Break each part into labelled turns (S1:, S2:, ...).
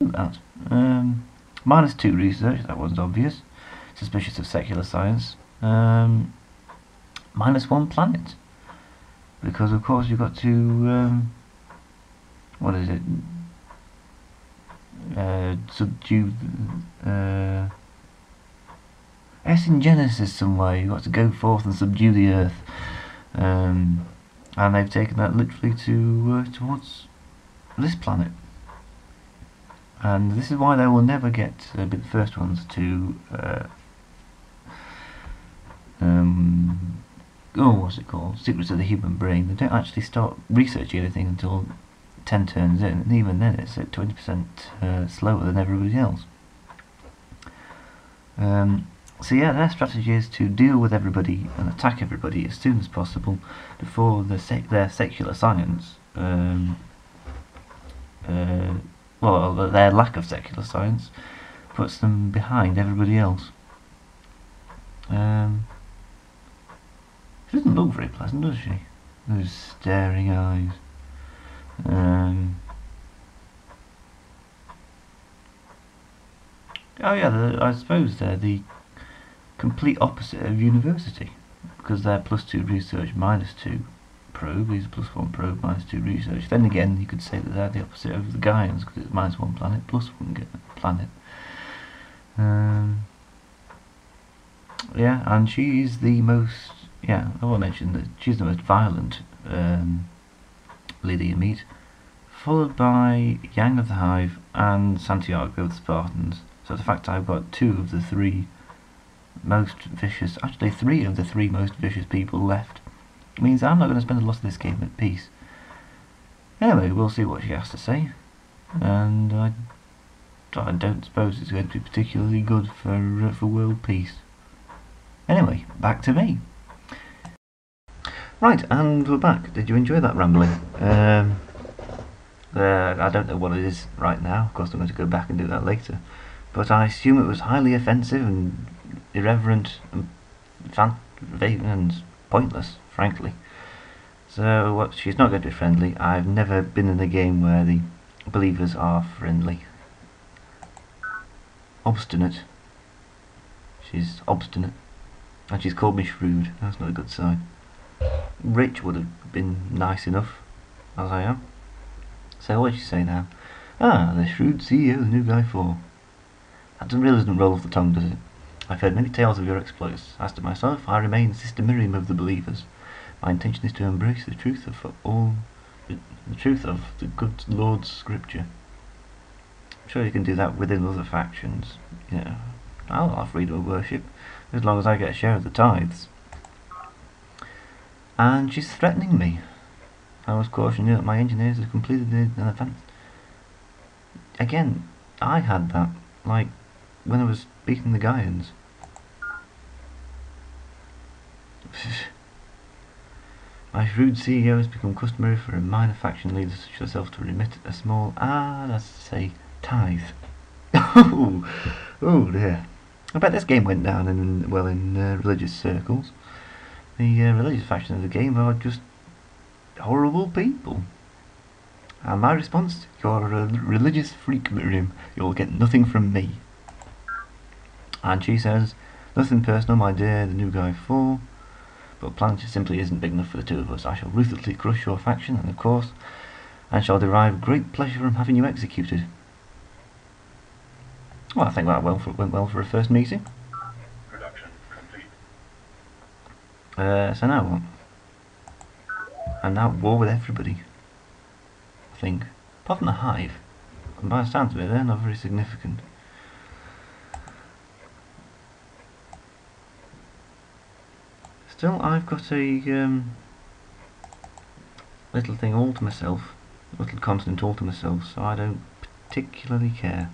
S1: About -2 research, that wasn't obvious. Suspicious of secular science. -1 planet, because of course you've got to what is it? Subdue. It's in Genesis somewhere. You've got to go forth and subdue the earth, and they've taken that literally to towards this planet. And this is why they will never be the first ones to what's it called? Secrets of the Human Brain. They don't actually start researching anything until 10 turns in, and even then it's at 20% slower than everybody else. So yeah, their strategy is to deal with everybody and attack everybody as soon as possible before their secular science, well, their lack of secular science puts them behind everybody else. She doesn't look very pleasant, does she? Those staring eyes. Oh yeah, I suppose they're the complete opposite of university, because they're +2 research, -2 probe. These are +1 probe, -2 research. Then again, you could say that they're the opposite of the Gaians, because it's -1 planet, +1 planet. Yeah, and she's the most. Yeah, I will mention that she's the most violent leader you meet, followed by Yang of the Hive and Santiago of the Spartans. So the fact I've got 2 of the 3 most vicious, actually 3 of the 3 most vicious people left, means I'm not going to spend a lot of this game at peace. Anyway, we'll see what she has to say, and I don't suppose it's going to be particularly good for world peace. Anyway, back to me. Right, and we're back. Did you enjoy that rambling? I don't know what it is right now. Of course I'm going to go back and do that later. But I assume it was highly offensive and irreverent and pointless, frankly. So she's not going to be friendly. I've never been in a game where the believers are friendly. Obstinate. She's obstinate. And she's called me shrewd. That's not a good sign. Rich would have been nice enough, as I am. So what did she say now? Ah, the shrewd CEO of the New Guy 4. That doesn't roll off the tongue, does it? I've heard many tales of your exploits. As to myself, I remain Sister Miriam of the Believers. My intention is to embrace the truth of the good Lord's Scripture. I'm sure you can do that within other factions. Yeah, I'll have freedom of worship, as long as I get a share of the tithes. And she's threatening me. I was cautioning you that my engineers have completed an advance. Again, I had that, like, when I was beating the Gaians. My shrewd CEO has become customary for a minor faction leader such as yourself to remit a small, let's say, tithe. Oh dear. I bet this game went down in religious circles. The religious faction of the game are just horrible people. And my response: you're a religious freak, Miriam. You'll get nothing from me. And she says, nothing personal, my dear, the New Guy 4. But planet simply isn't big enough for the 2 of us. I shall ruthlessly crush your faction, and of course, I shall derive great pleasure from having you executed. Well, I think that went well for a first meeting.
S2: Production complete.
S1: So now what? I'm now at war with everybody, I think. Apart from the Hive. And by the sounds of it, they're not very significant. Still, I've got a little thing all to myself, a little continent all to myself, so I don't particularly care.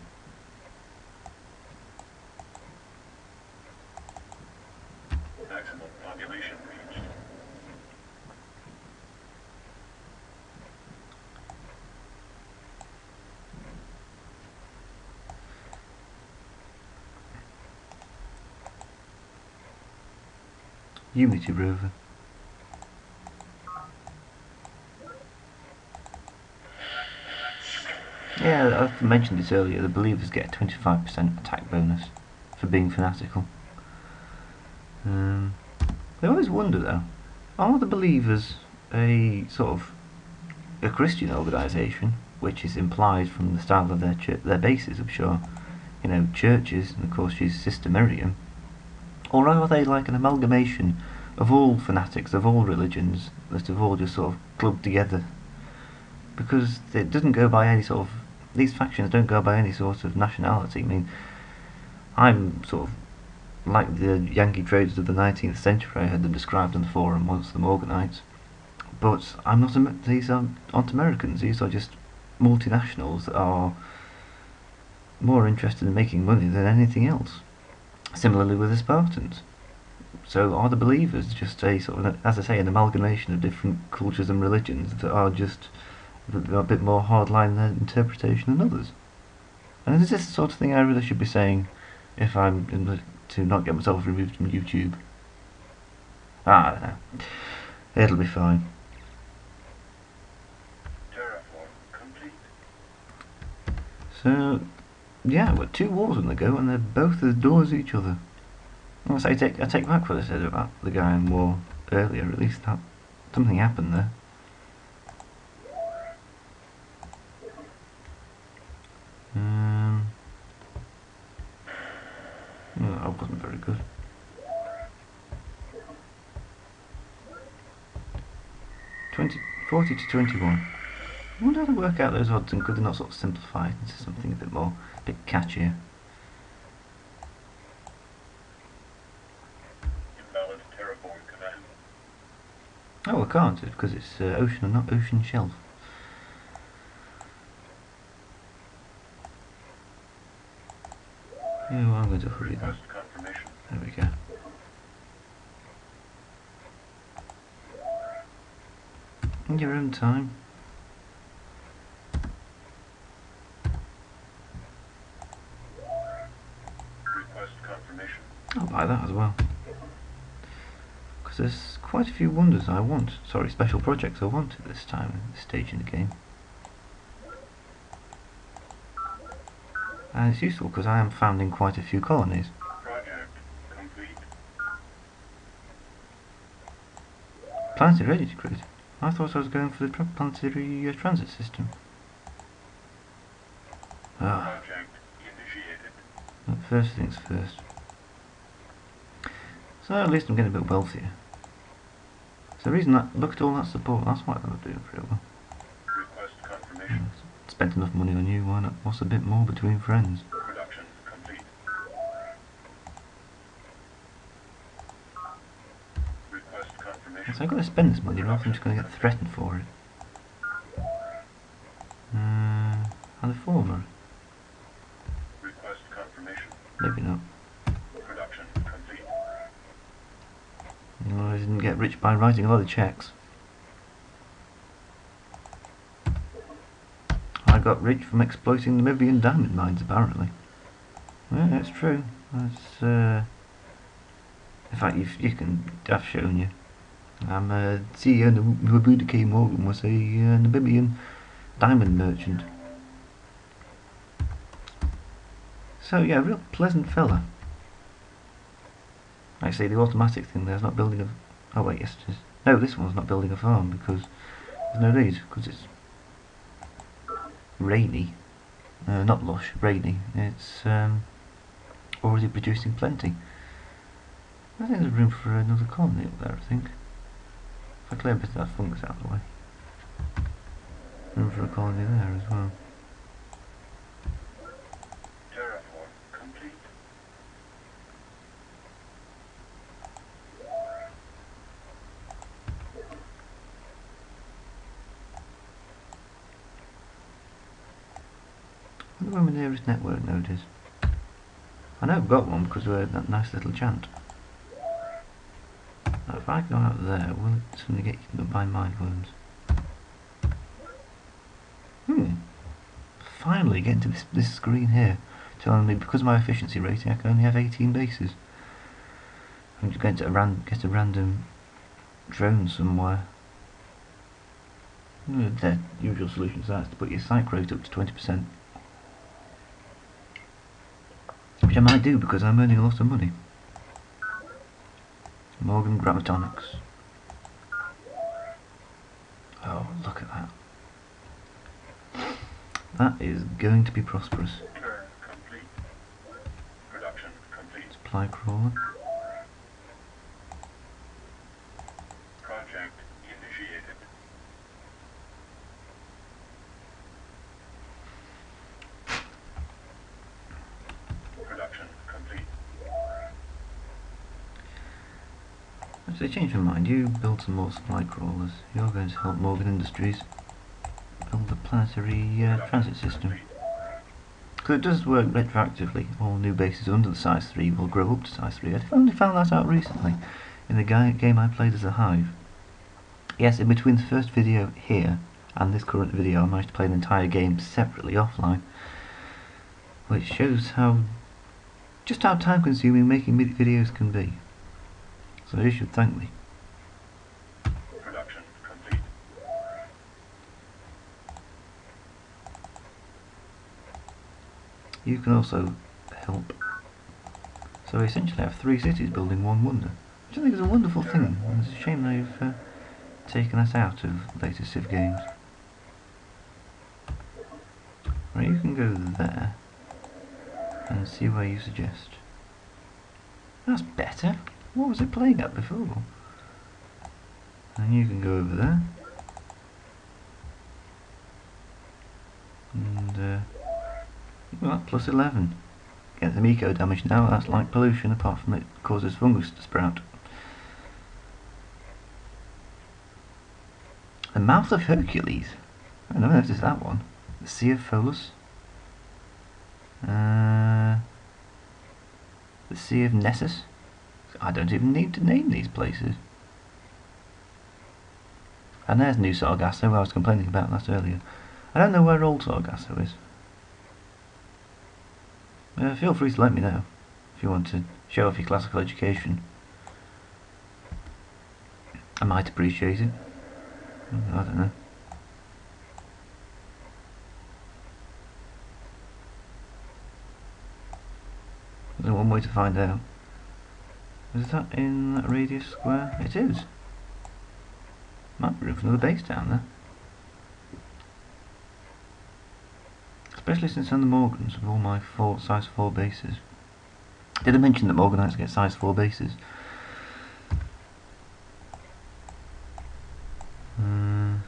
S2: Maximum population reached.
S1: Unity rover. Yeah, I mentioned this earlier, the believers get a 25% attack bonus for being fanatical. I always wonder though, are the believers a sort of a Christian organisation, which is implied from the style of their bases, I'm sure, you know, churches, and of course she's Sister Miriam, or are they like an amalgamation of all fanatics, of all religions, that have all just sort of clubbed together? Because it doesn't go by any sort of, these factions don't go by any sort of nationality. I mean, I'm sort of like the Yankee traders of the 19th century. I heard them described on the forum once, the Morganites. But I'm not. These aren't Americans. These are just multinationals that are more interested in making money than anything else. Similarly with the Spartans. So are the believers just a sort of, as I say, an amalgamation of different cultures and religions that are just a bit more hardline in their interpretation than others? And is this the sort of thing I really should be saying if I'm to not get myself removed from YouTube? I don't know. It'll be fine.
S2: Terraform complete.
S1: So, yeah, we've got 2 wars on the go, and they're both as doors as each other. Well, I take back what I said about the guy in war earlier. At least that something happened there. Well, that wasn't very good. 40 to 21. I wonder how to work out those odds, and could they not sort of simplify it into something a bit catchier?
S2: Invalid terraform command.
S1: Oh, I can't, because it's ocean and not ocean shelf. Yeah, well, I'm going to hurry that.
S2: Request confirmation.
S1: There we go. In your own time.
S2: Request confirmation.
S1: I'll buy that as well. Because there's quite a few wonders I want. Sorry, special projects I want at this time, at this stage in the game. And it's useful because I am founding quite a few colonies.
S2: Project complete.
S1: Planetary ready to create. I thought I was going for the planetary transit system. Ah,
S2: Project initiated.
S1: but first things first. So at least I'm getting a bit wealthier. So the reason that, look at all that support, that's why I'm doing pretty well.
S2: Request confirmation.
S1: Spent enough money on you, why not? What's a bit more between friends?
S2: Production complete. Request confirmation.
S1: So I've got to spend this money, or else I'm just going to get threatened for it. And the former.
S2: Request confirmation.
S1: Maybe not.
S2: Production complete.
S1: No, I didn't get rich by writing a lot of checks. I got rich from exploiting the Namibian diamond mines, apparently. Yeah, that's true. That's, in fact, I've shown you. I'm CEO of Mabudu K. Morgan was a Namibian diamond merchant. So yeah, a real pleasant fella. Actually, the automatic thing there's not building a... Oh wait, yes it is. No, this one's not building a farm because there's no need, because it's rainy. Not lush, rainy. It's already producing plenty. I think there's room for another colony up there, I think. If I clear a bit of that fungus out of the way. Room for a colony there as well.
S2: Terraform complete.
S1: I wonder where my nearest network node is. I know I've got one because we're at that nice little chant. Now if I go out there, will it suddenly get eaten up by mindworms? Finally getting to this screen here, telling me because of my efficiency rating I can only have 18 bases. I'm just going to get a random drone somewhere. The usual solution to that is to put your site rate up to 20%. I might do because I'm earning a lot of money. Morgan Gravitonics. Oh, look at that. That is going to be prosperous.
S2: Turn complete. Production complete.
S1: Supply crawler.
S2: Project initiated. Production complete.
S1: Actually, change my mind. You build some more supply crawlers. You're going to help Morgan Industries build the planetary transit system. Because it does work retroactively. All new bases under the size 3 will grow up to size 3. I've only found that out recently in the game I played as a hive. Yes, in between the first video here and this current video I managed to play an entire game separately offline, which shows just how time consuming making videos can be. So you should thank me.
S2: Production complete.
S1: You can also help. So we essentially have 3 cities building one wonder, which I think is a wonderful thing. And it's a shame they've taken us out of later Civ games. Right, you can go there and see where you suggest. That's better. What was it playing at before? And you can go over there. And well, plus 11. Get some eco damage now. That's like pollution, apart from it causes fungus to sprout. The Mouth of Hercules. I never noticed that one. The Sea of Pholus. The Sea of Nessus. I don't even need to name these places. And there's New Sargasso. I was complaining about that earlier. I don't know where Old Sargasso is. Feel free to let me know if you want to show off your classical education. I might appreciate it. I don't know. There's one way to find out. Is that in that radius square? It is. Might be room for another base down there. Especially since I'm the Morgans with all my size 4 bases. Did I mention that Morganites get size 4 bases?
S2: Enemy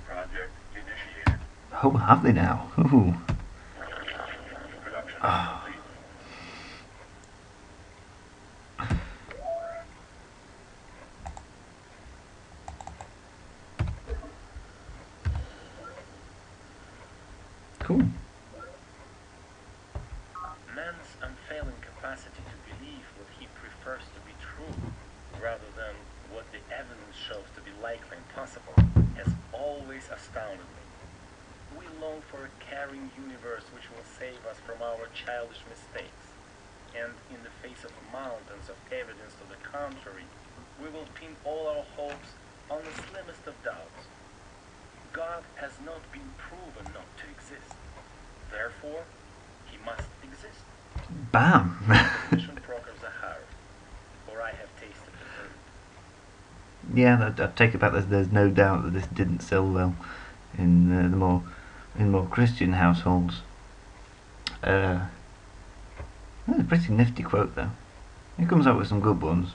S2: project initiated.
S1: Oh, have they now? Ooh.
S2: Production
S1: Oh.
S2: complete.
S1: Cool.
S3: Man's unfailing capacity to believe what he prefers to be true, rather than what the evidence shows to be likely and possible, has always astounded me. We long for a caring universe which will save us from our childish mistakes, and in the face of mountains of evidence to the contrary, we will pin all our hopes on the slimmest of doubts. God has not been proven not to exist. Therefore, he must exist.
S1: Bam!
S3: Mission Proker Zahar, for I have tasted the fruit.
S1: Yeah, I take it back. There's no doubt that this didn't sell well in the more Christian households. That's a pretty nifty quote though. He comes up with some good ones.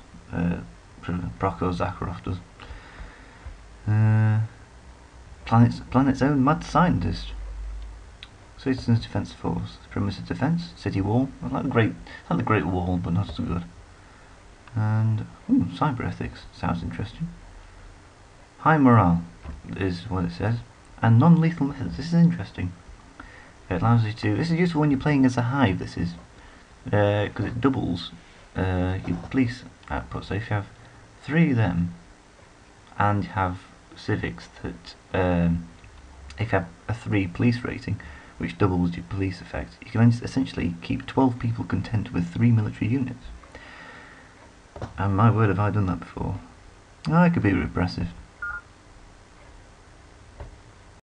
S1: Prokhor Zakharov does. Planet's own mad scientist. Citizens Defence Force, Perimeter Defence, City Wall. It's like the Great Wall, but not as good. And cyber ethics sounds interesting. High morale is what it says, and non-lethal methods. This is interesting. It allows you to. This is useful when you're playing as a hive. This is because it doubles your police output. So if you have 3 of them, and you have civics that if you have a 3 police rating, which doubles your police effect, you can essentially keep 12 people content with 3 military units. And my word, have I done that before. I could be repressive.